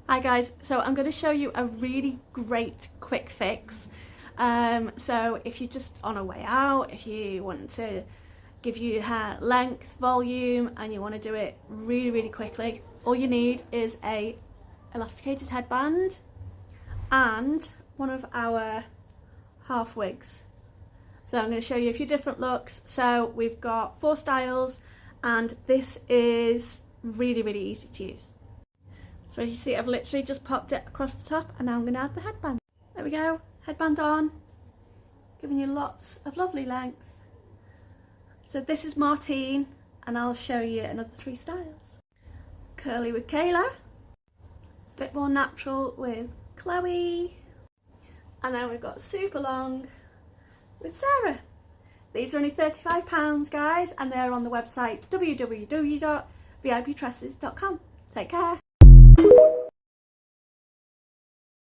Hi guys, so I'm going to show you a really great quick fix. So if you're just on a way out, if you want to give your hair length, volume, and you want to do it really quickly, all you need is a elasticated headband and one of our half wigs. So I'm going to show you a few different looks. So we've got 4 styles and this is really easy to use. So you see I've literally just popped it across the top and now I'm going to add the headband. There we go, headband on, giving you lots of lovely length. So this is Martine and I'll show you another 3 styles. Curly with Kayla, a bit more natural with Chloe, and then we've got super long with Sarah. These are only £35 guys and they're on the website www.viptresses.com. Take care.